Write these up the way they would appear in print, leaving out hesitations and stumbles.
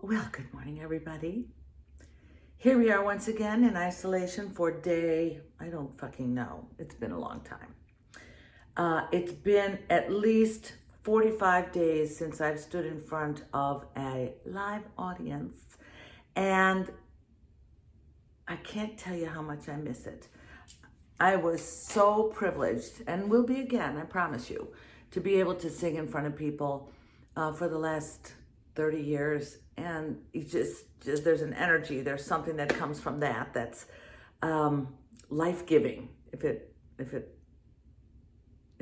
Well, good morning, everybody. Here we are once again in isolation for day, I don't fucking know. It's been a long time. It's been at least 45 days since I've stood in front of a live audience, and I can't tell you how much I miss it. I was so privileged, and will be again, I promise you, to be able to sing in front of people for the last 30 years. And it's just there's an energy, there's something that comes from that's life-giving, if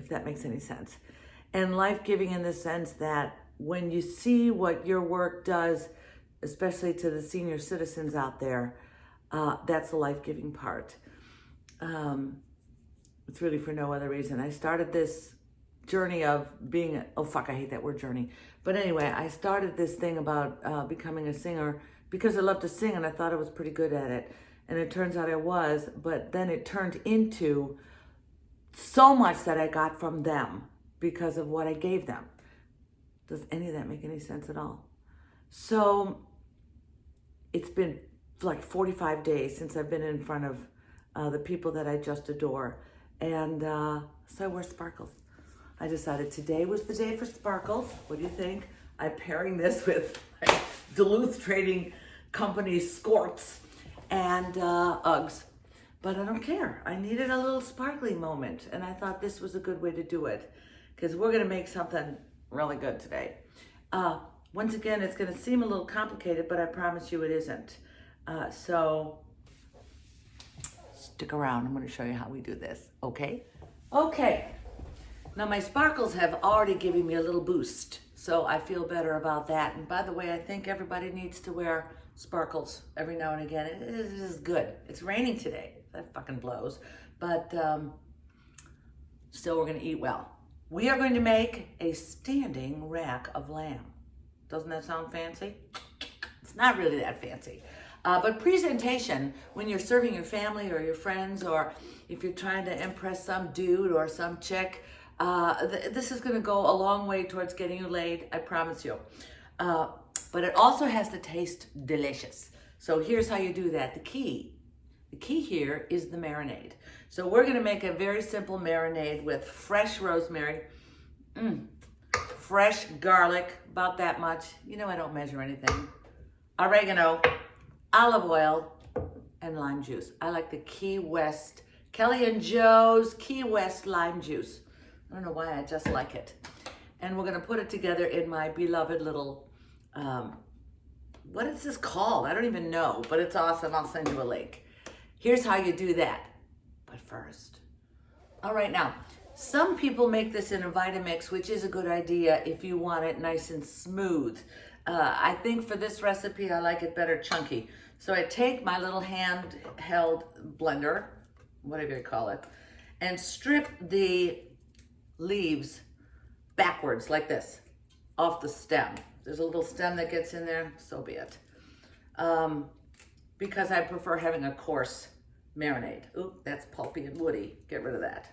that makes any sense. And life-giving in the sense that when you see what your work does, especially to the senior citizens out there, that's the life-giving part. It's really for no other reason. I started this journey of being, I hate that word journey. But anyway, I started this thing about becoming a singer because I love to sing and I thought I was pretty good at it. And it turns out I was, but then it turned into so much that I got from them because of what I gave them. Does any of that make any sense at all? So it's been like 45 days since I've been in front of the people that I just adore. And so I wear sparkles. I decided today was the day for sparkles. What do you think? I'm pairing this with Duluth Trading Company skorts and Uggs. But I don't care. I needed a little sparkling moment, and I thought this was a good way to do it because we're going to make something really good today. Once again, it's going to seem a little complicated, but I promise you it isn't. So stick around. I'm going to show you how we do this, okay? Okay. Now my sparkles have already given me a little boost, so I feel better about that. And by the way, I think everybody needs to wear sparkles every now and again. It is good. It's raining today. That fucking blows. But still, we're going to eat well. We are going to make a standing rack of lamb. Doesn't that sound fancy? It's not really that fancy. But presentation, when you're serving your family or your friends, or if you're trying to impress some dude or some chick, this is going to go a long way towards getting you laid, I promise you. But it also has to taste delicious. So here's how you do that. The key here is the marinade. So we're going to make a very simple marinade with fresh rosemary, fresh garlic, about that much. You know I don't measure anything. Oregano, olive oil, and lime juice. I like the Key West, Kelly and Joe's Key West lime juice. I don't know why, I just like it. And we're gonna put it together in my beloved little, what is this called? I don't even know, but it's awesome. I'll send you a link. Here's how you do that. But first, all right, now, some people make this in a Vitamix, which is a good idea if you want it nice and smooth. I think for this recipe, I like it better chunky. So I take my little handheld blender, whatever you call it, and strip the leaves backwards like this off the stem. There's a little stem that gets in there, so be it. Because I prefer having a coarse marinade. Ooh, that's pulpy and woody. Get rid of that.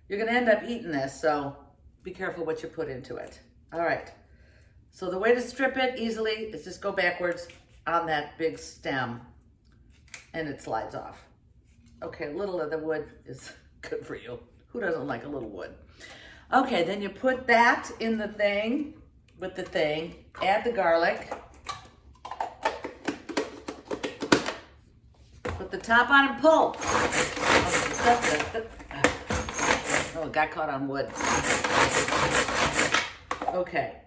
You're gonna end up eating this, so be careful what you put into it. All right, so the way to strip it easily is just go backwards on that big stem and it slides off. Okay, a little of the wood is good for you. Who doesn't like a little wood? Okay, then you put that in the thing, with the thing, add the garlic, put the top on and pull. Oh, it got caught on wood. Okay,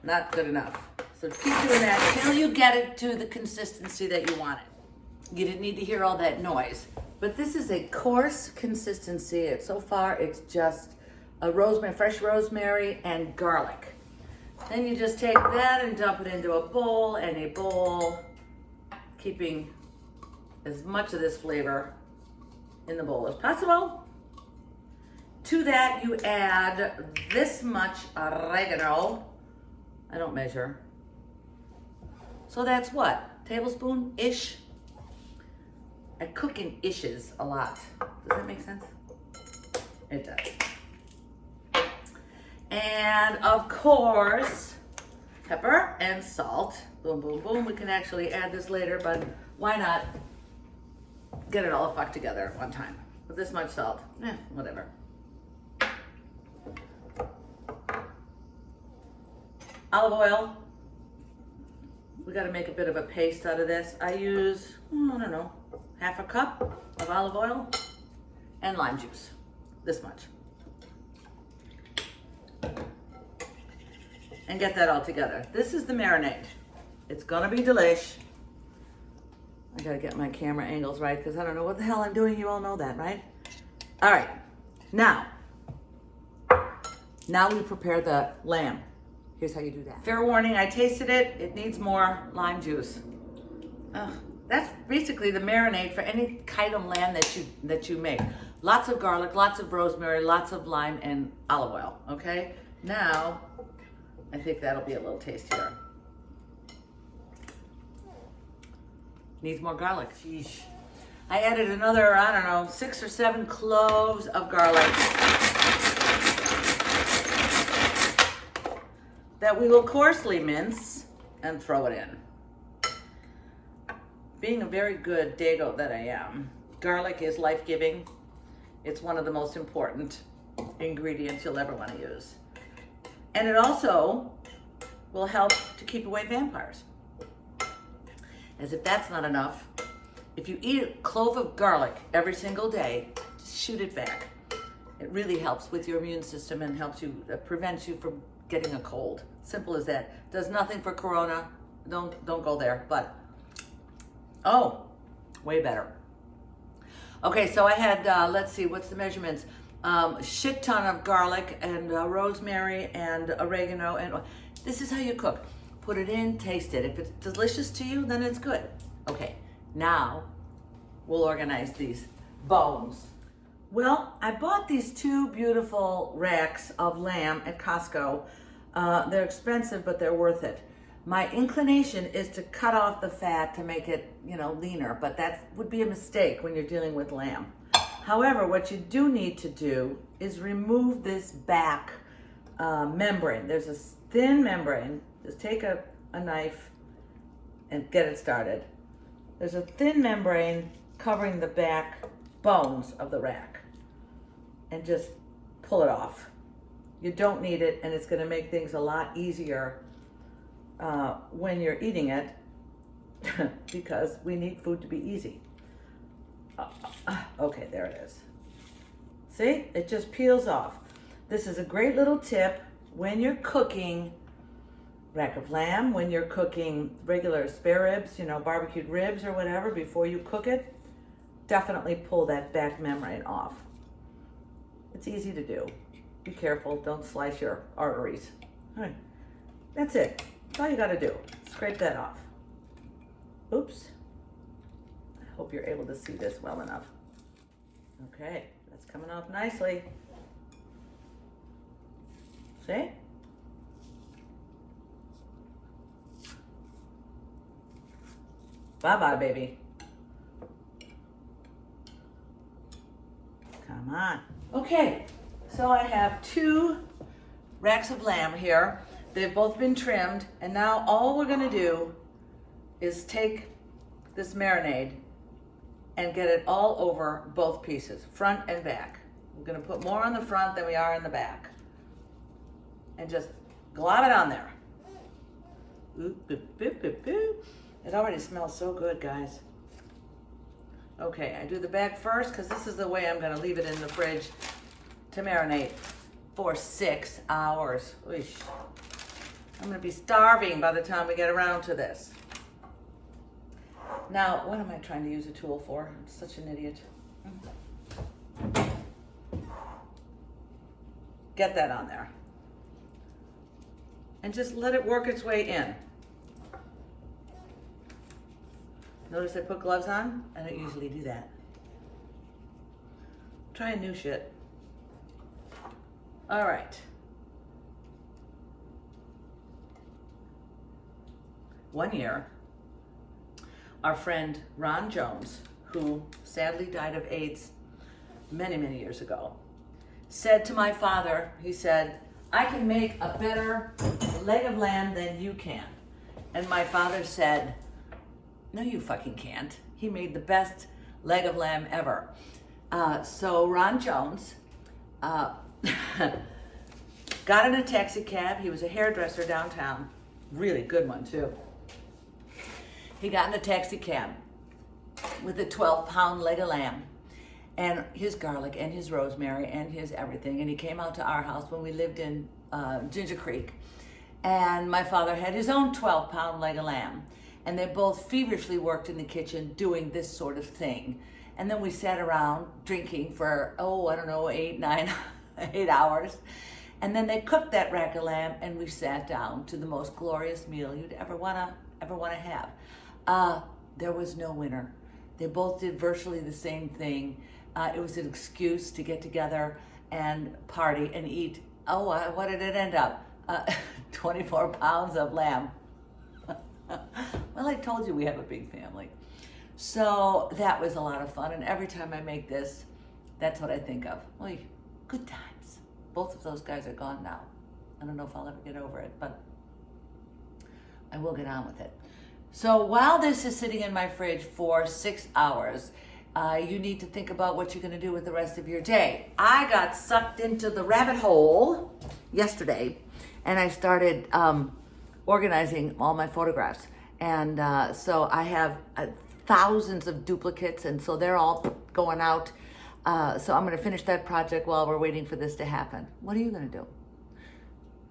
not good enough. So keep doing that until you get it to the consistency that you want it. You didn't need to hear all that noise. But this is a coarse consistency. So far, it's just a fresh rosemary and garlic. Then you just take that and dump it into a bowl, keeping as much of this flavor in the bowl as possible. To that, you add this much oregano. I don't measure. So that's what? Tablespoon-ish? I cook in ishes a lot. Does that make sense? It does. And of course, pepper and salt. Boom, boom, boom. We can actually add this later, but why not get it all fucked together at one time? With this much salt, whatever. Olive oil. We got to make a bit of a paste out of this. I use, I don't know, half a cup of olive oil and lime juice. This much. And get that all together. This is the marinade. It's gonna be delish. I gotta get my camera angles right because I don't know what the hell I'm doing. You all know that, right? All right, now we prepare the lamb. Here's how you do that. Fair warning, I tasted it. It needs more lime juice. That's basically the marinade for any kind of lamb that you make. Lots of garlic, lots of rosemary, lots of lime and olive oil, okay? Now, I think that'll be a little tastier. Needs more garlic. Sheesh. I added another, I don't know, 6 or 7 cloves of garlic that we will coarsely mince and throw it in. Being a very good dago that I am, garlic is life-giving. It's one of the most important ingredients you'll ever want to use. And it also will help to keep away vampires. As if that's not enough, if you eat a clove of garlic every single day, just shoot it back. It really helps with your immune system and helps you, prevents you from getting a cold. Simple as that. Does nothing for corona. Don't go there, but oh, way better. Okay, so I had, let's see, what's the measurements? Shit ton of garlic and rosemary and oregano. And this is how you cook. Put it in, taste it. If it's delicious to you, then it's good. Okay, now we'll organize these bones. Well, I bought these 2 beautiful racks of lamb at Costco. They're expensive, but they're worth it. My inclination is to cut off the fat to make it, leaner, but that would be a mistake when you're dealing with lamb. However, what you do need to do is remove this back membrane. There's a thin membrane. Just take a knife and get it started. There's a thin membrane covering the back bones of the rack. And just pull it off. You don't need it, and it's going to make things a lot easier when you're eating it because we need food to be easy. Okay, there it is. See, it just peels off. This is a great little tip when you're cooking rack of lamb, when you're cooking regular spare ribs, barbecued ribs or whatever, before you cook it, definitely pull that back membrane off. It's easy to do. Be careful, don't slice your arteries. All right, that's it. That's all you gotta do. Scrape that off. Oops. I hope you're able to see this well enough. Okay, that's coming off nicely. See? Bye-bye, baby. Come on. Okay, so I have 2 racks of lamb here. They've both been trimmed, and now all we're gonna do is take this marinade and get it all over both pieces, front and back. We're gonna put more on the front than we are in the back. And just glob it on there. Oop, boop, boop, boop, boop. It already smells so good, guys. Okay, I do the back first because this is the way I'm gonna leave it in the fridge to marinate for 6 hours. Oosh. I'm gonna be starving by the time we get around to this. Now, what am I trying to use a tool for? I'm such an idiot. Get that on there. And just let it work its way in. Notice I put gloves on? I don't usually do that. Trying new shit. All right. One year, our friend Ron Jones, who sadly died of AIDS many, many years ago, said to my father, he said, I can make a better leg of lamb than you can. And my father said, no, you fucking can't. He made the best leg of lamb ever. So Ron Jones got in a taxi cab. He was a hairdresser downtown. Really good one, too. He got in a taxi cab with a 12-pound leg of lamb and his garlic and his rosemary and his everything. And he came out to our house when we lived in Ginger Creek. And my father had his own 12-pound leg of lamb. And they both feverishly worked in the kitchen doing this sort of thing. And then we sat around drinking for, 8 hours. And then they cooked that rack of lamb and we sat down to the most glorious meal you'd ever wanna have. There was no winner. They both did virtually the same thing. It was an excuse to get together and party and eat. What did it end up? 24 pounds of lamb. Well, I told you we have a big family. So that was a lot of fun. And every time I make this, that's what I think of. Oy, good times. Both of those guys are gone now. I don't know if I'll ever get over it, but I will get on with it. So while this is sitting in my fridge for 6 hours, you need to think about what you're going to do with the rest of your day. I got sucked into the rabbit hole yesterday, and I started organizing all my photographs. And so I have thousands of duplicates, and so they're all going out. So I'm going to finish that project while we're waiting for this to happen. What are you going to do?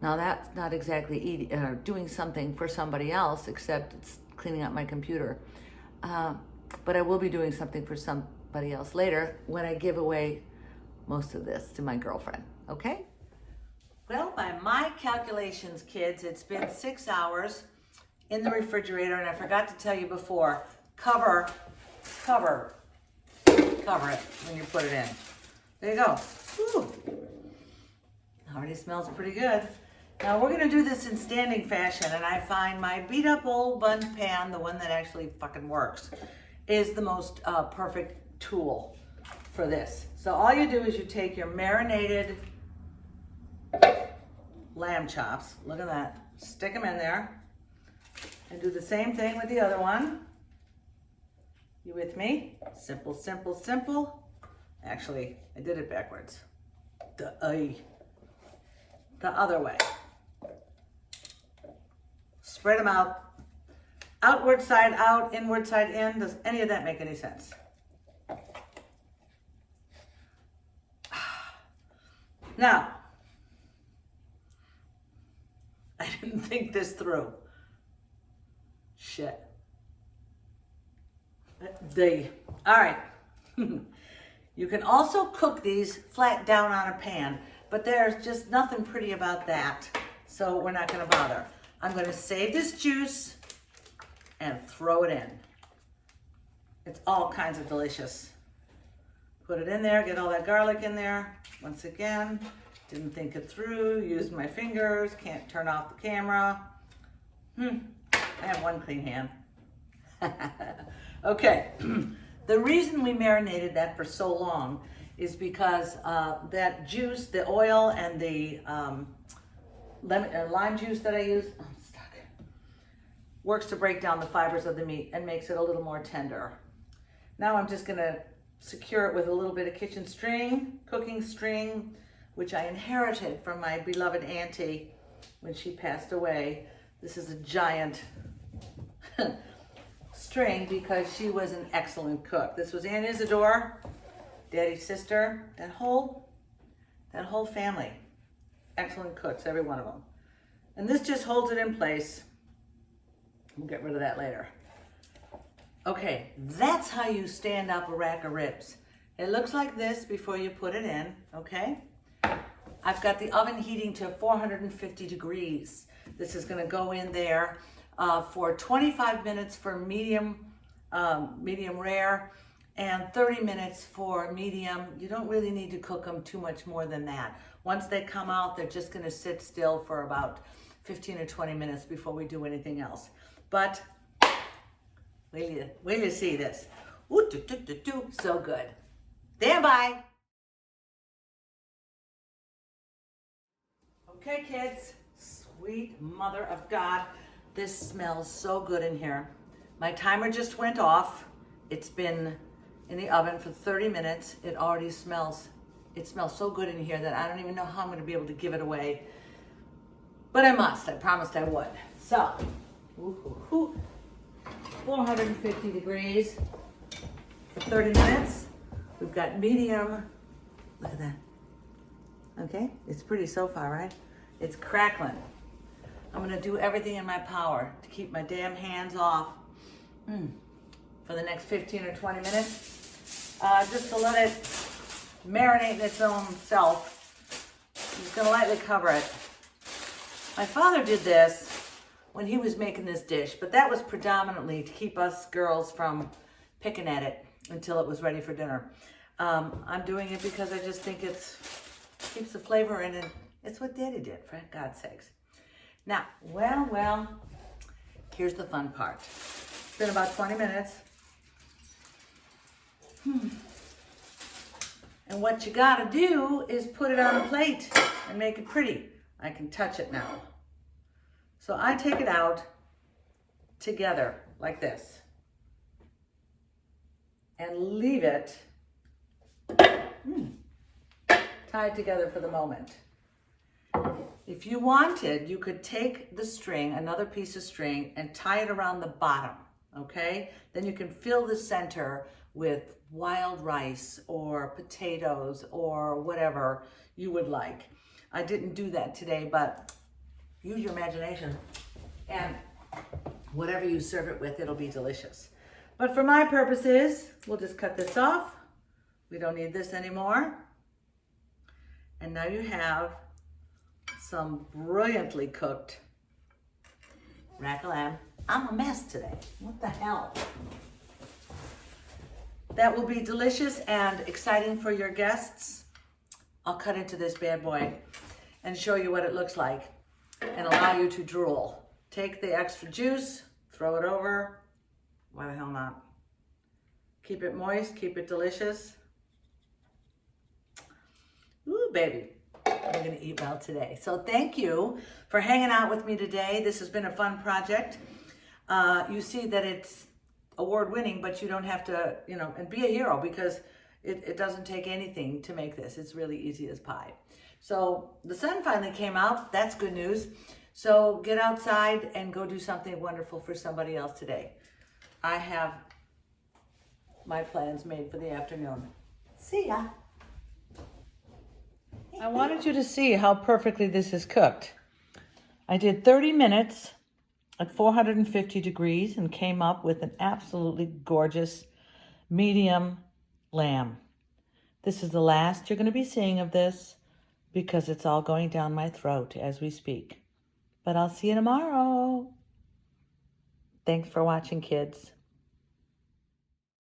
Now that's not exactly doing something for somebody else, except it's cleaning up my computer. But I will be doing something for somebody else later when I give away most of this to my girlfriend, okay? Well, by my calculations, kids, it's been 6 hours in the refrigerator, and I forgot to tell you before, cover it when you put it in. There you go. Whew. Already smells pretty good. Now we're gonna do this in standing fashion, and I find my beat up old bun pan, the one that actually fucking works, is the most perfect tool for this. So all you do is you take your marinated lamb chops, look at that, stick them in there, and do the same thing with the other one. You with me? Simple, simple, simple. Actually, I did it backwards. The other way. Spread them out. Outward side out, inward side in. Does any of that make any sense? Now, I didn't think this through. Shit. All right. You can also cook these flat down on a pan, but there's just nothing pretty about that, so we're not gonna bother. I'm gonna save this juice and throw it in. It's all kinds of delicious. Put it in there, get all that garlic in there. Once again, didn't think it through, used my fingers, can't turn off the camera. I have one clean hand. Okay, the reason we marinated that for so long is because that juice, the oil and the lime juice that I use, I'm stuck, works to break down the fibers of the meat and makes it a little more tender. Now I'm just gonna secure it with a little bit of kitchen string, cooking string, which I inherited from my beloved auntie when she passed away. This is a giant string because she was an excellent cook. This was Aunt Isadore, Daddy's sister, that whole family. Excellent cooks, every one of them. And this just holds it in place. We'll get rid of that later. Okay, that's how you stand up a rack of ribs. It looks like this before you put it in, okay? I've got the oven heating to 450 degrees. This is gonna go in there for 25 minutes for medium rare, and 30 minutes for medium. You don't really need to cook them too much more than that. Once they come out, they're just gonna sit still for about 15 or 20 minutes before we do anything else. But wait till you see this. Ooh, so good. Stand by. Okay, kids, sweet mother of God, this smells so good in here. My timer just went off. It's been in the oven for 30 minutes. It already smells, it smells so good in here that I don't even know how I'm gonna be able to give it away. But I must, I promised I would. So, 450 degrees for 30 minutes. We've got medium, look at that. Okay, it's pretty so far, right? It's crackling. I'm gonna do everything in my power to keep my damn hands off for the next 15 or 20 minutes. Just to let it marinate in its own self. I'm just gonna lightly cover it. My father did this when he was making this dish, but that was predominantly to keep us girls from picking at it until it was ready for dinner. I'm doing it because I just think it keeps the flavor in it. It's what Daddy did, for God's sakes. Now, well, here's the fun part. It's been about 20 minutes. And what you gotta do is put it on a plate and make it pretty. I can touch it now. So I take it out together like this and leave it tied together for the moment. If you wanted, you could take the string, another piece of string, and tie it around the bottom, okay? Then you can fill the center with wild rice or potatoes or whatever you would like. I didn't do that today, but use your imagination. And whatever you serve it with, it'll be delicious. But for my purposes, we'll just cut this off. We don't need this anymore. And now you have some brilliantly cooked rack of lamb. I'm a mess today. What the hell? That will be delicious and exciting for your guests. I'll cut into this bad boy and show you what it looks like and allow you to drool. Take the extra juice, throw it over. Why the hell not? Keep it moist, keep it delicious. Ooh, baby, I'm gonna eat well today. So thank you for hanging out with me today. This has been a fun project. You see that it's award-winning, but you don't have to, and be a hero because it doesn't take anything to make this. It's really easy as pie. So the sun finally came out. That's good news. So get outside and go do something wonderful for somebody else today. I have my plans made for the afternoon. See ya. I wanted you to see how perfectly this is cooked. I did 30 minutes at 450 degrees and came up with an absolutely gorgeous medium lamb. This is the last you're going to be seeing of this because it's all going down my throat as we speak. But I'll see you tomorrow. Thanks for watching, kids.